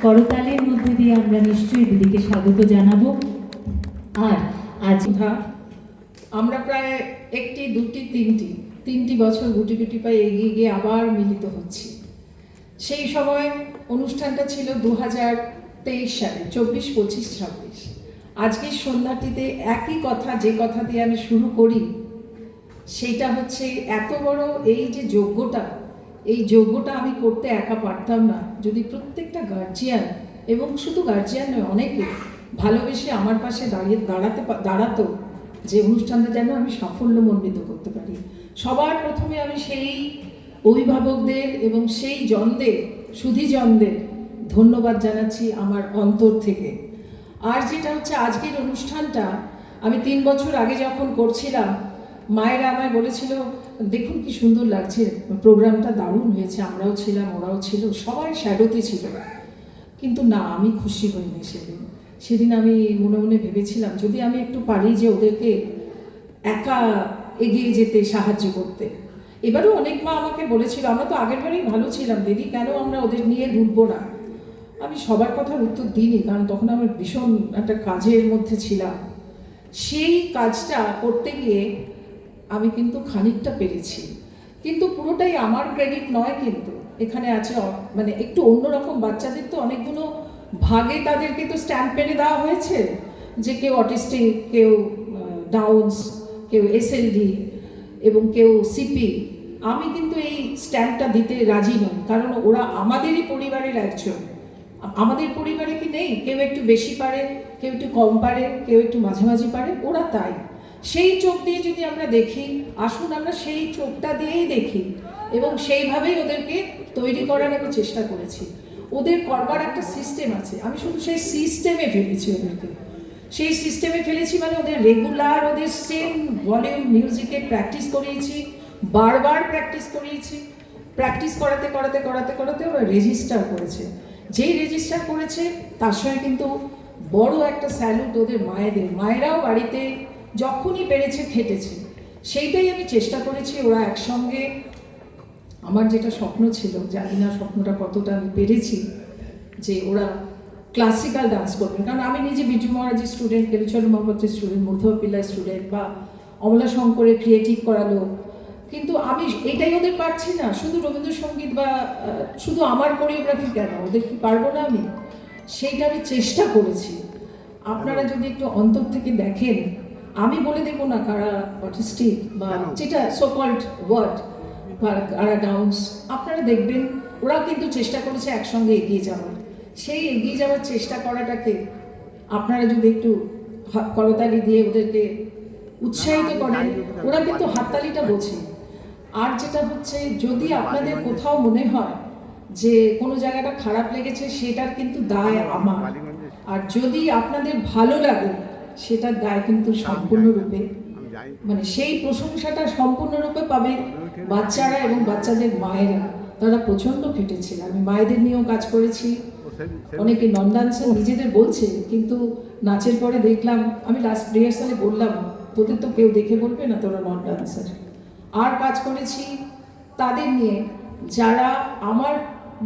করতালের মধ্যে দিয়ে আমরা নিশ্চয়ই দিদিকে স্বাগত জানাবো। আর আজ আমরা প্রায় একটি দুটি তিনটি বছর গুটি গুটি পায়ে এগিয়ে গিয়ে আবার মিলিত হচ্ছি। সেই সময় অনুষ্ঠানটা ছিল 2023 সালে, 24, 25, 26। আজকের সন্ধ্যাটিতে একই কথা, যে কথা দিয়ে আমি শুরু করি সেইটা হচ্ছে এত বড় এই যে যোগ্যটা আমি করতে একা পারতাম না যদি প্রত্যেকটা গার্জিয়ান, এবং শুধু গার্জিয়ান নয়, অনেকে ভালোবেসে আমার পাশে দাঁড়াতো যে অনুষ্ঠানটা যেন আমি সাফল্যমণ্ডিত করতে পারি। সবার প্রথমে আমি সেই অভিভাবকদের এবং সেই সুধীজনদের ধন্যবাদ জানাচ্ছি আমার অন্তর থেকে। আর যেটা হচ্ছে আজকের অনুষ্ঠানটা আমি 3 বছর আগে যখন করছিলাম, মায়েরা আমায় বলেছিল দেখুন কি সুন্দর লাগছে, প্রোগ্রামটা দারুণ হয়েছে, আমরাও ছিলাম, ওরাও ছিল, সবাই শ্যাডোতে ছিল। কিন্তু না, আমি খুশি হইনি সেদিন আমি মনে মনে ভেবেছিলাম যদি আমি একটু পারি যে ওদেরকে একা এগিয়ে যেতে সাহায্য করতে। এবারও অনেক মা আমাকে বলেছিল আমরা তো আগের বারেই ভালো ছিলাম দিদি, কেন আমরা ওদের নিয়ে ডুববো না। আমি সবার কথার উত্তর দিইনি, কারণ তখন আমার ভীষণ একটা কাজের মধ্যে ছিলাম। সেই কাজটা করতে গিয়ে আমি কিন্তু খানিকটা পেরেছি, কিন্তু পুরোটাই আমার ক্রেডিট নয়। কিন্তু এখানে আছে মানে একটু অন্যরকম বাচ্চাদের তো অনেকগুলো ভাগে তাদেরকে তো স্ট্যাম্প পেরে দেওয়া হয়েছে, যে কেউ অটিস্টিক, কেউ ডাউনস, কেউ এসএলডি এবং কেউ সিপি। আমি কিন্তু এই স্ট্যাম্পটা দিতে রাজি নই, কারণ ওরা আমাদেরই পরিবারের একজন। আমাদের পরিবারে কি নেই কেউ একটু বেশি পারে, কেউ একটু কম পারে, কেউ একটু মাঝামাঝি পারে, ওরা তাই। সেই চোখ দিয়ে যদি আমরা দেখি, আসুন আমরা সেই চোখটা দিয়েই দেখি এবং সেইভাবেই ওদেরকে তৈরি করার আমি চেষ্টা করেছি। ওদের করবার একটা সিস্টেম আছে, আমি শুধু সেই সিস্টেমে ফেলেছি ওদেরকে। সেই সিস্টেমে ফেলেছি মানে ওদের রেগুলার, ওদের সেম ভলিউম মিউজিকে প্র্যাকটিস করিয়েছি, বারবার প্র্যাকটিস করিয়েছি। প্র্যাকটিস করাতে করাতে করাতে করাতে ওরা রেজিস্টার করেছে। যেই রেজিস্টার করেছে তার সঙ্গে কিন্তু বড় একটা স্যালুট ওদের মায়েরাও বাড়িতে যখনই পেরেছে খেটেছে। সেইটাই আমি চেষ্টা করেছি ওরা একসঙ্গে। আমার যেটা স্বপ্ন ছিল, জানি না স্বপ্নটা কতটা আমি পেরেছি, যে ওরা ক্লাসিক্যাল ডান্স করবে। কারণ আমি নিজে বিজু মহারাজের স্টুডেন্ট, কেলুচন্দ্র মহাপাত্রের স্টুডেন্ট, মূর্ধব পিল্লার স্টুডেন্ট, বা অমলা শঙ্করের ক্রিয়েটিভ করালো, কিন্তু আমি এটাই ওদের পারছি না। শুধু রবীন্দ্রসঙ্গীত বা শুধু আমার কোরিওগ্রাফি কেন, ওদের কি পারবো না আমি? সেইটা আমি চেষ্টা করেছি। আপনারা যদি একটু অন্তর থেকে দেখেন, আমি বলে দেবো না কারা অটিস্টিক বা যেটা সোকল্ড ওয়ার্ড, কারা ডাউনস, আপনারা দেখবেন ওরা কিন্তু চেষ্টা করেছে একসঙ্গে এগিয়ে যাওয়ার। সেই এগিয়ে যাওয়ার চেষ্টা করাটাকে আপনারা যদি একটু করতালি দিয়ে ওদেরকে উৎসাহিত করেন, ওরা কিন্তু হাততালিটা বোঝে। আর যেটা হচ্ছে, যদি আপনাদের কোথাও মনে হয় যে কোনো জায়গাটা খারাপ লেগেছে, সেটার কিন্তু দায় আমার। আর যদি আপনাদের ভালো লাগে, সেটার দায় কিন্তু সম্পূর্ণরূপে, মানে সেই প্রশংসাটা সম্পূর্ণরূপে পাবে বাচ্চারা এবং বাচ্চাদের মায়েরা। তারা প্রচণ্ড খেটেছে। আমি মায়েদের নিয়েও কাজ করেছি, অনেকে নন ডান্সার নিজেদের বলছে, কিন্তু নাচের পরে দেখলাম, আমি লাস্ট রিহার্সালে বললাম তোদের তো কেউ দেখে বলবে না তোরা নন ডান্সার। আর কাজ করেছি তাদের নিয়ে যারা আমার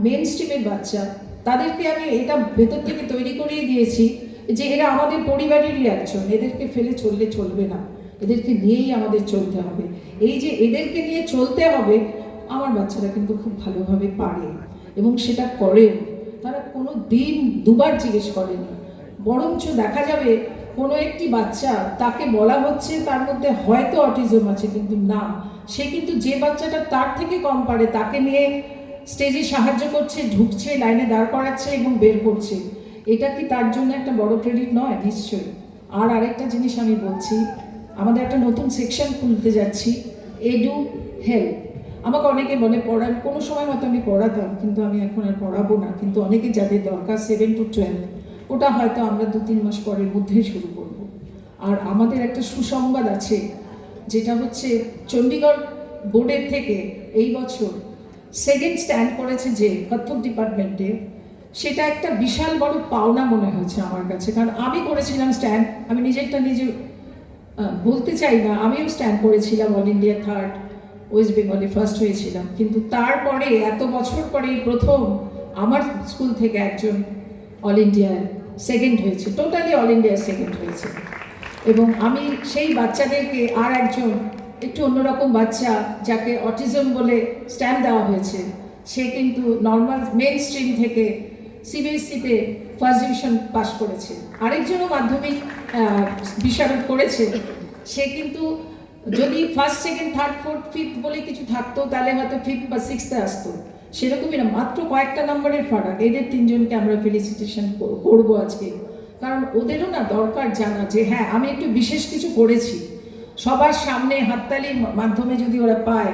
মেন স্ট্রিমের বাচ্চা, তাদেরকে আমি এটা ভেতর থেকে তৈরি করিয়ে দিয়েছি যে এরা আমাদের পরিবারেরই একজন, এদেরকে ফেলে চললে চলবে না, এদেরকে নিয়েই আমাদের চলতে হবে। এই যে এদেরকে নিয়ে চলতে হবে, আমার বাচ্চারা কিন্তু খুব ভালোভাবে পারে এবং সেটা করে। তারা কোনো দিন দুবার জিজ্ঞেস করেনি, বরঞ্চ দেখা যাবে কোনো একটি বাচ্চা, তাকে বলা হচ্ছে তার মধ্যে হয়তো অটিজম আছে, কিন্তু না, সে কিন্তু যে বাচ্চাটা তার থেকে কম পারে তাকে নিয়ে স্টেজে সাহায্য করছে, ঢুকছে, লাইনে দাঁড় করাচ্ছে এবং বের করছে। এটা কি তার জন্য একটা বড় ক্রেডিট নয়? নিশ্চয়ই। আর আরেকটা জিনিস আমি বলছি, আমাদের একটা নতুন সেকশন খুলতে যাচ্ছি, এডু হেল্প। আমাকে অনেকে বলে পড়ান, কোনো সময় হয়তো আমি পড়াতাম, কিন্তু আমি এখন আর পড়াবো না। কিন্তু অনেকে যাদের দরকার 7 to 12, ওটা হয়তো আমরা 2-3 মাস পরের মধ্যেই শুরু করব। আর আমাদের একটা সুসংবাদ আছে, যেটা হচ্ছে চণ্ডীগড় বোর্ডের থেকে এই বছর সেকেন্ড স্ট্যান্ড করেছে যে কত্থক ডিপার্টমেন্টে। সেটা একটা বিশাল বড় পাওনা মনে হয়েছে আমার কাছে, কারণ আমি করেছিলাম স্ট্যান্ড, আমি নিজেরটা নিজে বলতে চাই না, আমিও স্ট্যান্ড করেছিলাম অল ইন্ডিয়া 3rd, ওয়েস্ট বেঙ্গলে 1st হয়েছিলাম। কিন্তু তারপরে এত বছর পরে প্রথম আমার স্কুল থেকে একজন অল ইন্ডিয়া সেকেন্ড হয়েছে, টোটালি অল ইন্ডিয়া সেকেন্ড হয়েছে। এবং আমি সেই বাচ্চাদেরকে আর একজন একটু অন্যরকম বাচ্চা, যাকে অটিজম বলে স্ট্যাম্প দেওয়া হয়েছে, সে কিন্তু নর্মাল মেন স্ট্রিম থেকে সিবিএসসিতে ফার্স্ট ডিভিশন পাস করেছে। আরেকজনও মাধ্যমিক বিশারদ করেছে, সে কিন্তু যদি first second third fourth fifth বলে কিছু থাকতো তাহলে হয়তো ফিফথ বা সিক্সথে আসতো, সেরকমই না, মাত্র কয়েকটা নম্বরের ফারাক। এদের তিনজনকে আমরা ফেলিসিটেশন করবো আজকে, কারণ ওদেরও না দরকার জানা যে হ্যাঁ আমি একটু বিশেষ কিছু করেছি। সবার সামনে হাততালির মাধ্যমে যদি ওরা পায়,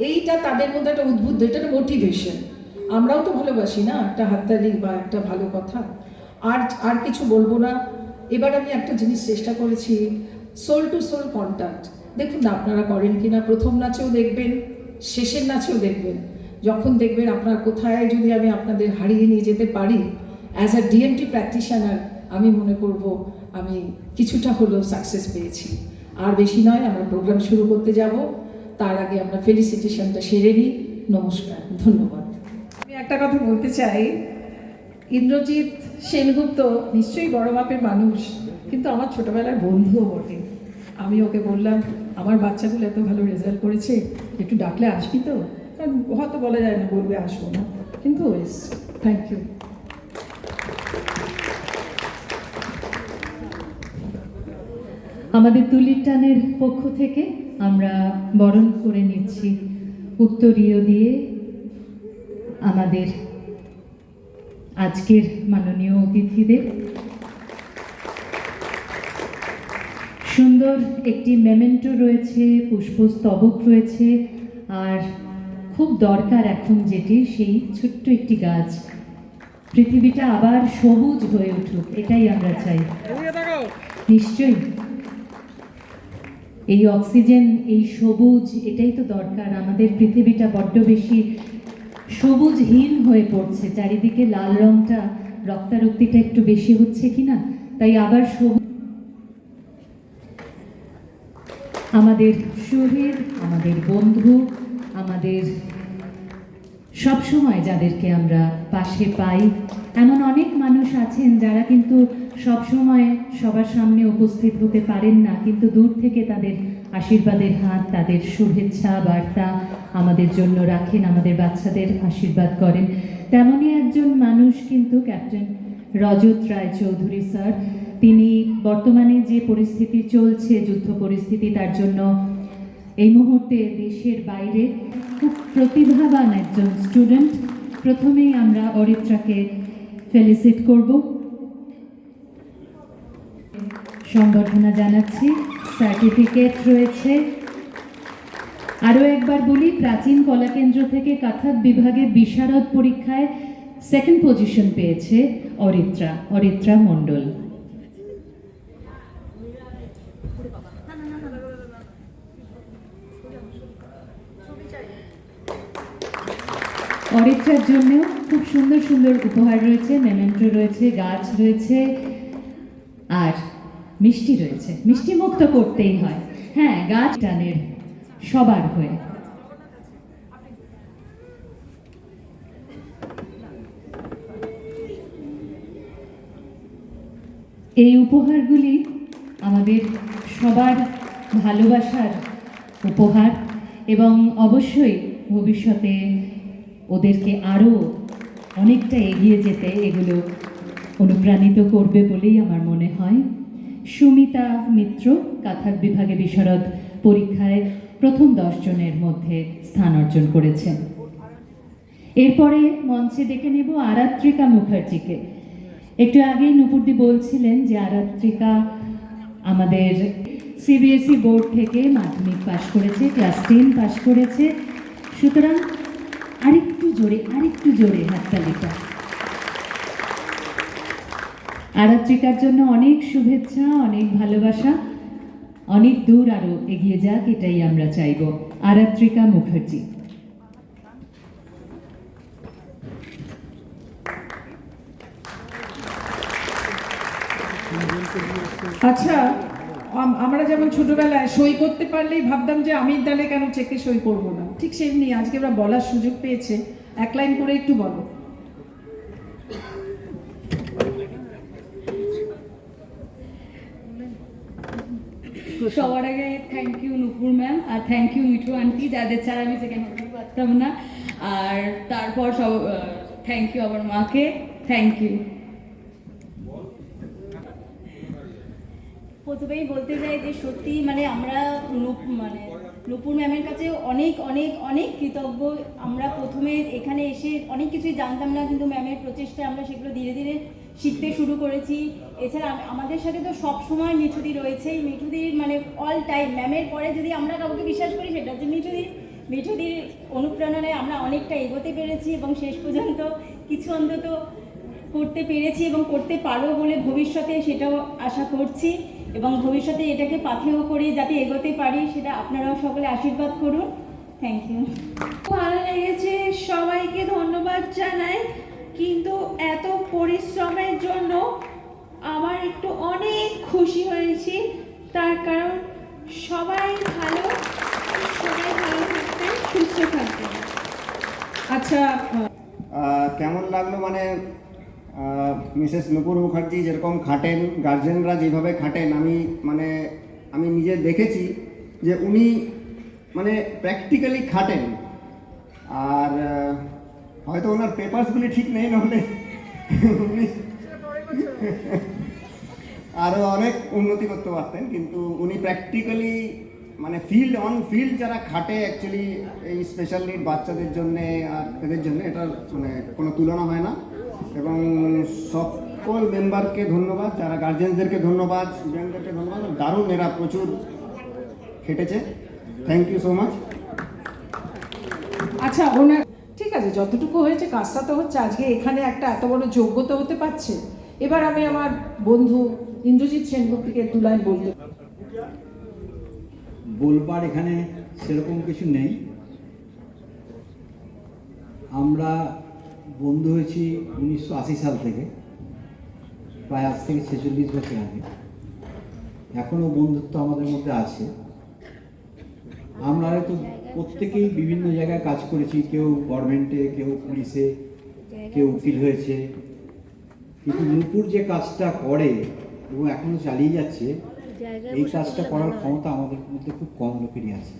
এইটা তাদের মধ্যে একটা উদ্বুদ্ধ, এটা একটা মোটিভেশন। আমরাও তো ভালোবাসি না একটা হাততালি বা একটা ভালো কথা। আর কিছু বলবো না। এবার আমি একটা জিনিস চেষ্টা করেছি, সোল টু সোল কন্ট্যাক্ট। দেখুন না আপনারা করেন কি না, প্রথম নাচেও দেখবেন, শেষের নাচেও দেখবেন। যখন দেখবেন আপনার কোথায় যদি আমি আপনাদের হারিয়ে নিয়ে যেতে পারি, অ্যাজ আ ডিএমটি প্র্যাকটিশনার আমি মনে করব আমি কিছুটা হলেও সাকসেস পেয়েছি। আর বেশি নয়, আমরা প্রোগ্রাম শুরু করতে যাব, তার আগে আমরা ফেলিসিটেশনটা সেরে নিই। নমস্কার, ধন্যবাদ। আমি একটা কথা বলতে চাই, ইন্দ্রজিৎ সেনগুপ্ত নিশ্চয়ই বড় মাপের মানুষ, কিন্তু আমার ছোটবেলার বন্ধুও বটে। আমি ওকে বললাম আমার বাচ্চাগুলো এত ভালো রেজাল্ট করেছে, একটু ডাকলে আসবি তো? কারণ হয়তো বলা যায় না বলবে আসবো না, কিন্তু এসছে। Thank you. আমাদের তুলির টানের পক্ষ থেকে আমরা বরণ করে নিচ্ছি উত্তরীয় দিয়ে আমাদের আজকের মাননীয় অতিথিদের। সুন্দর একটি মেমেন্টো রয়েছে, পুষ্পস্তবক রয়েছে, আর খুব দরকার এখন যেটি, সেই ছোট্ট একটি গাছ। পৃথিবীটা আবার সবুজ হয়ে উঠুক, এটাই আমরা চাই। নিশ্চয়ই এই অক্সিজেন, এই সবুজ, এটাই তো দরকার। আমাদের পৃথিবীটা বড্ড বেশি সবুজহীন হয়ে পড়ছে, চারিদিকে লাল রংটা, রক্তারক্তিটা একটু বেশি হচ্ছে কিনা, তাই আবার সবুজ। আমাদের শহীদ, আমাদের বন্ধু, আমাদের সবসময় যাদেরকে আমরা পাশে পাই, এমন অনেক মানুষ আছেন যারা কিন্তু সবসময় সবার সামনে উপস্থিত হতে পারেন না, কিন্তু দূর থেকে তাদের আশীর্বাদের হাত, তাদের শুভেচ্ছা বার্তা আমাদের জন্য রাখেন, আমাদের বাচ্চাদের আশীর্বাদ করেন। তেমনই একজন মানুষ কিন্তু ক্যাপ্টেন রজত রায়চৌধুরী স্যার। তিনি বর্তমানে যে পরিস্থিতি চলছে, যুদ্ধ পরিস্থিতি, তার জন্য এই মুহূর্তে দেশের বাইরে খুব প্রতিভাবান একজন স্টুডেন্ট। প্রথমেই আমরা অরিত্রাকে ফেলিসিট করব, সংবর্ধনা জানাচ্ছি, সার্টিফিকেট রয়েছে। আরও একবার বলি, প্রাচীন কলাকেন্দ্র থেকে কাথাক বিভাগে বিশারদ পরীক্ষায় সেকেন্ড পজিশন পেয়েছে অরিত্রা মণ্ডল। অরিত্রার জন্যও খুব সুন্দর সুন্দর উপহার রয়েছে, মেমেন্টো রয়েছে, গাছ রয়েছে, আর মিষ্টি রয়েছে। মিষ্টি মুক্ত করতেই হয়, হ্যাঁ, গাছ টানের সবার হয়ে। এই উপহারগুলি আমাদের সবার ভালোবাসার উপহার, এবং অবশ্যই ভবিষ্যতে ওদেরকে আরও অনেকটা এগিয়ে যেতে এগুলো অনুপ্রাণিত করবে বলেই আমার মনে হয়। সুমিতা মিত্র কাথাক বিভাগে বিশারদ পরীক্ষায় প্রথম 10 জনের মধ্যে স্থান অর্জন করেছেন। এরপরে মঞ্চে ডেকে নেব আরাত্রিকা মুখার্জিকে। একটু আগেই নুপুরদি বলছিলেন যে আরাত্রিকা আমাদের সিবিএসই বোর্ড থেকে মাধ্যমিক পাশ করেছে, ক্লাস 10 পাশ করেছে, সুতরাং আরেকটু জোরে হাততালিটা। আরাত্রিকার জন্য অনেক শুভেচ্ছা, অনেক ভালোবাসা, অনেক দূর আরো এগিয়ে যাক, এটাই আমরা চাইব। আরাত্রিকা মুখার্জি। আচ্ছা, আমরা যেমন ছোটবেলায় সই করতে পারলেই ভাবতাম যে আমি তাহলে কেন চেকে সই করব না, ঠিক সেমনি আজকে আমরা বলার সুযোগ পেয়েছে, এক লাইন করে একটু বলো। সবার আগে থ্যাংক ইউ নুপুর ম্যাম, আর থ্যাংক ইউ মিঠু আন্টি, যাদের ছাড়া আমি সেখানে হতেই পারতাম না। আর তারপর সব থ্যাংক ইউ আমার মাকে, থ্যাংক ইউ। প্রথমেই বলতে চাই যে সত্যি মানে আমরা মানে নুপুর ম্যামের কাছে অনেক অনেক অনেক কৃতজ্ঞ। আমরা প্রথমে এখানে এসে অনেক কিছুই জানতাম না, কিন্তু ম্যামের প্রচেষ্টায় আমরা সেগুলো ধীরে ধীরে শিখতে শুরু করেছি। এছাড়া আমাদের সাথে তো সব সময় মিঠুদি রয়েছেই। মিঠুদির মানে অল টাইম ম্যামের পরে যদি আমরা কাউকে বিশ্বাস করি সেটা হচ্ছে মিঠুদির অনুপ্রেরণায় আমরা অনেকটা এগোতে পেরেছি এবং শেষ পর্যন্ত কিছু অন্তত করতে পেরেছি এবং করতে পারবো বলে ভবিষ্যতে সেটাও আশা করছি, এবং ভবিষ্যতে এটাকে পাথেয় করে যাতে এগোতে পারি সেটা আপনারাও সকলে আশীর্বাদ করুন। Thank you. ভালো লেগেছে, সবাইকে ধন্যবাদ জানাই, কিন্তু এত পরিশ্রমের জন্য আমার একটু অনেক খুশি হয়েছি। তার কারণ সবাই ভালো থাকবেন, সুস্থ থাকবেন। আচ্ছা, কেমন লাগলো মানে মিসেস নুপুর মুখার্জি যেরকম খাটেন, গার্জেনরা যেভাবে খাটেন, আমি নিজে দেখেছি যে উনি মানে প্র্যাকটিক্যালি খাটেন। আর হয়তো ওনার পেপারসগুলি ঠিক নেই, নাহলে উনি আরও অনেক উন্নতি করতে পারতেন, কিন্তু উনি প্র্যাকটিক্যালি মানে ফিল্ড যারা খাটে অ্যাকচুয়ালি এই স্পেশাল নিড বাচ্চাদের জন্যে আর এদের জন্য, এটা মানে কোনো তুলনা হয় না। এবং সকল মেম্বারকে ধন্যবাদ, যারা গার্জেনদেরকে ধন্যবাদ, স্টুডেন্টদেরকে ধন্যবাদ। দারুণ, এরা প্রচুর খেটেছে। Thank you so much. আচ্ছা ওনার ঠিক আছে, যতটুকু হয়েছে কাজটা তো হচ্ছে। আজকে এখানে একটা এত বড় যোগ্যতা হতে পারছে। এবার আমি আমার বন্ধু ইন্দ্রজিৎ সেনগুপ্তকে দু লাইন বলতে। বলবার এখানে সেরকম কিছু নেই। আমরা বন্ধু হয়েছি 1980 সাল থেকে, প্রায় আজ থেকে 46 বছর আগে। এখনও বন্ধুত্ব আমাদের মধ্যে আছে। আমরা হয়তো প্রত্যেকেই বিভিন্ন জায়গায় কাজ করেছি, কেউ গভর্নমেন্টে, কেউ পুলিশে, কেউ উকিল হয়েছে, কিন্তু নুপুর যে কাজটা করে এবং এখনও চালিয়ে যাচ্ছে, এই কাজটা করার ক্ষমতা আমাদের মধ্যে খুব কম লোকেরই আছে।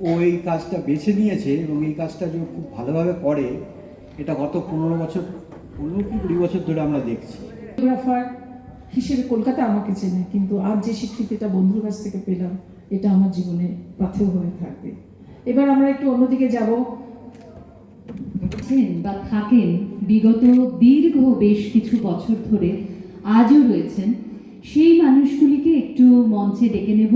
ও এই কাজটা বেছে নিয়েছে এবং এই কাজটা যে খুব ভালোভাবে করে, এটা গত 15 বছর 15 কি 20 বছর ধরে আমরা দেখছি। ফটোগ্রাফার হিসেবে কলকাতা আমাকে চেনে, কিন্তু আজ যে স্বীকৃতিটা বন্ধুর কাছ থেকে পেলাম, এটা আমার জীবনে পাথেয় হয়ে থাকবে। এবার আমরা একটু অন্যদিকে যাব। বা থাকেন বিগত দীর্ঘ বেশ কিছু বছর ধরে, আজও রয়েছেন, সেই মানুষগুলিকে একটু মঞ্চে ডেকে নেব।